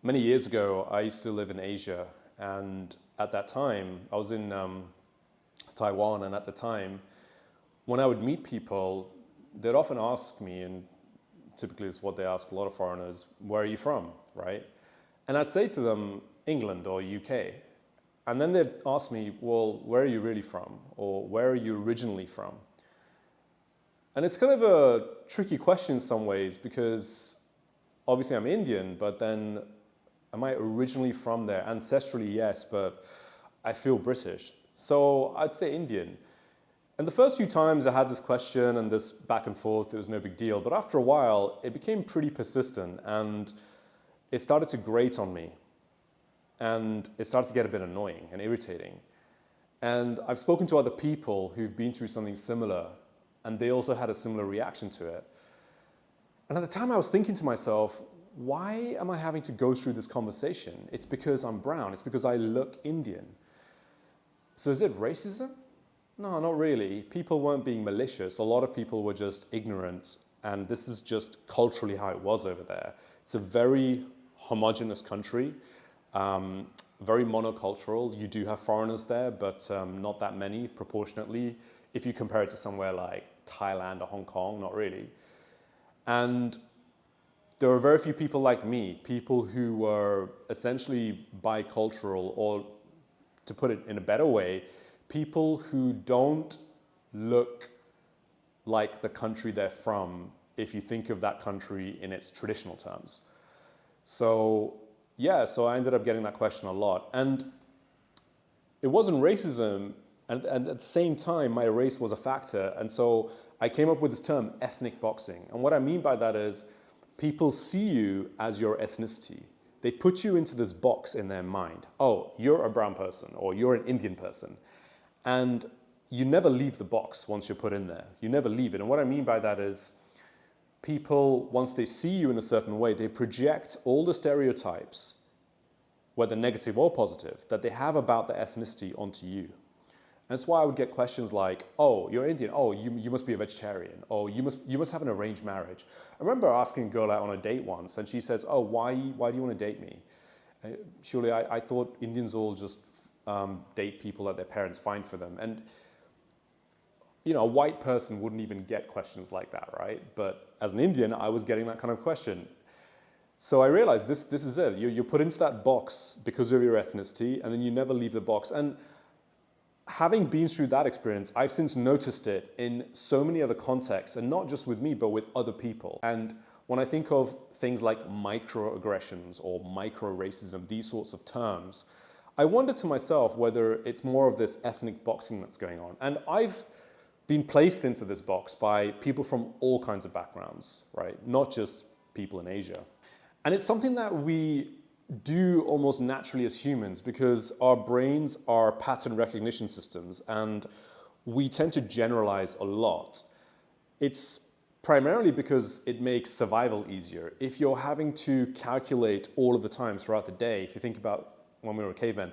Many years ago, I used to live in Asia, and at that time, I was in Taiwan, and at the time, when I would meet people, they'd often ask me, and typically it's what they ask a lot of foreigners, where are you from, right? And I'd say to them, England or UK. And then they'd ask me, well, where are you really from? Or where are you originally from? And it's kind of a tricky question in some ways because obviously I'm Indian, but then am I originally from there? Ancestrally, yes, but I feel British. So I'd say Indian. And the first few times I had this question and this back and forth, it was no big deal. But after a while, it became pretty persistent and it started to grate on me. And it started to get a bit annoying and irritating. And I've spoken to other people who've been through something similar, and they also had a similar reaction to it. And at the time I was thinking to myself, why am I having to go through this conversation? It's because I'm brown, it's because I look Indian. So is it racism? No, not really. People weren't being malicious. A lot of people were just ignorant, and this is just culturally how it was over there. It's a very homogenous country, very monocultural. You do have foreigners there, but not that many proportionately. If you compare it to somewhere like Thailand or Hong Kong, not really. And there were very few people like me, people who were essentially bicultural, or to put it in a better way, people who don't look like the country they're from if you think of that country in its traditional terms. So yeah, so I ended up getting that question a lot. And it wasn't racism, and at the same time, my race was a factor. And so I came up with this term, ethnic boxing. And what I mean by that is people see you as your ethnicity. They put you into this box in their mind. Oh, you're a brown person, or you're an Indian person. And you never leave the box once you're put in there. You never leave it. And what I mean by that is people, once they see you in a certain way, they project all the stereotypes, whether negative or positive, that they have about the ethnicity onto you. And that's why I would get questions like, oh, you're Indian. Oh, you must be a vegetarian. Oh, you must have an arranged marriage. I remember asking a girl out on a date once, and she says, oh, why do you want to date me? Surely I thought Indians all just date people that their parents find for them. And you know, a white person wouldn't even get questions like that, right? But as an Indian, I was getting that kind of question. So I realized this is it. You're put into that box because of your ethnicity, and then you never leave the box. And having been through that experience, I've since noticed it in so many other contexts, and not just with me, but with other people. And when I think of things like microaggressions or micro-racism, these sorts of terms, I wonder to myself whether it's more of this ethnic boxing that's going on. And I've been placed into this box by people from all kinds of backgrounds, right? Not just people in Asia. And it's something that we do almost naturally as humans because our brains are pattern recognition systems and we tend to generalize a lot. It's primarily because it makes survival easier. If you're having to calculate all of the time throughout the day, if you think about when we were cavemen,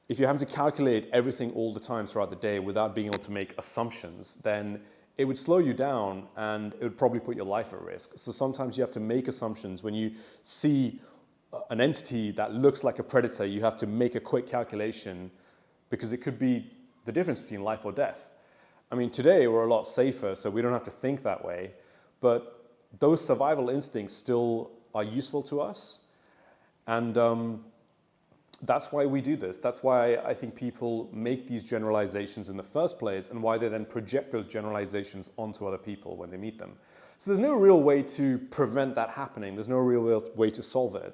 if you're having to calculate everything all the time throughout the day without being able to make assumptions, then it would slow you down and it would probably put your life at risk. So sometimes you have to make assumptions. When you see an entity that looks like a predator, you have to make a quick calculation because it could be the difference between life or death. I mean, today we're a lot safer, so we don't have to think that way, but those survival instincts still are useful to us. And that's why we do this. That's why I think people make these generalizations in the first place and why they then project those generalizations onto other people when they meet them. So there's no real way to prevent that happening. There's no real way to solve it.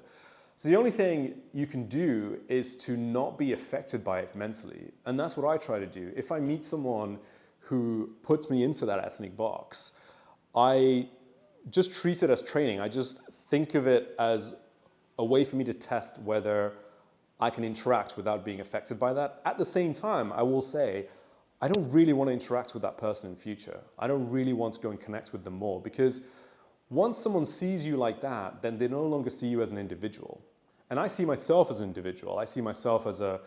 So the only thing you can do is to not be affected by it mentally. And that's what I try to do. If I meet someone who puts me into that ethnic box, I just treat it as training. I just think of it as a way for me to test whether I can interact without being affected by that. At the same time, I will say, I don't really want to interact with that person in future. I don't really want to go and connect with them more because once someone sees you like that, then they no longer see you as an individual. And I see myself as an individual. I see myself as a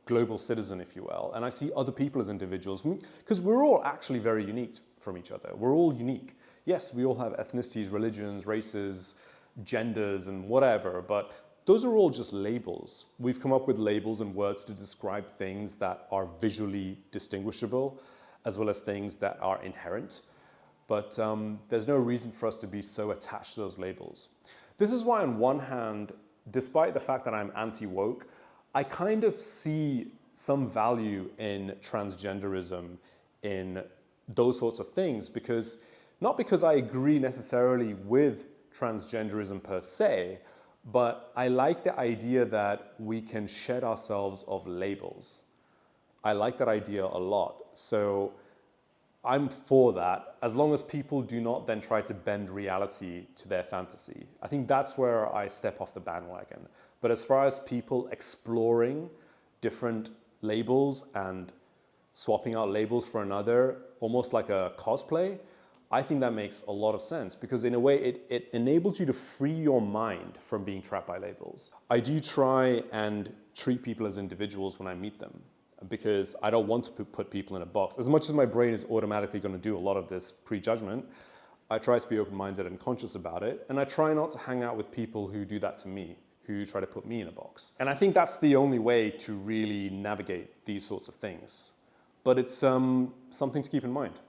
global citizen, if you will. And I see other people as individuals because we're all actually very unique from each other. We're all unique. Yes, we all have ethnicities, religions, races, genders, and whatever, but those are all just labels. We've come up with labels and words to describe things that are visually distinguishable, as well as things that are inherent. But there's no reason for us to be so attached to those labels. This is why on one hand, despite the fact that I'm anti-woke, I kind of see some value in transgenderism, in those sorts of things, not because I agree necessarily with transgenderism per se, but I like the idea that we can shed ourselves of labels. I like that idea a lot. So I'm for that, as long as people do not then try to bend reality to their fantasy. I think that's where I step off the bandwagon. But as far as people exploring different labels and swapping out labels for another, almost like a cosplay, I think that makes a lot of sense, because in a way it enables you to free your mind from being trapped by labels. I do try and treat people as individuals when I meet them, because I don't want to put people in a box. As much as my brain is automatically going to do a lot of this prejudgment, I try to be open-minded and conscious about it, and I try not to hang out with people who do that to me, who try to put me in a box. And I think that's the only way to really navigate these sorts of things. But it's something to keep in mind.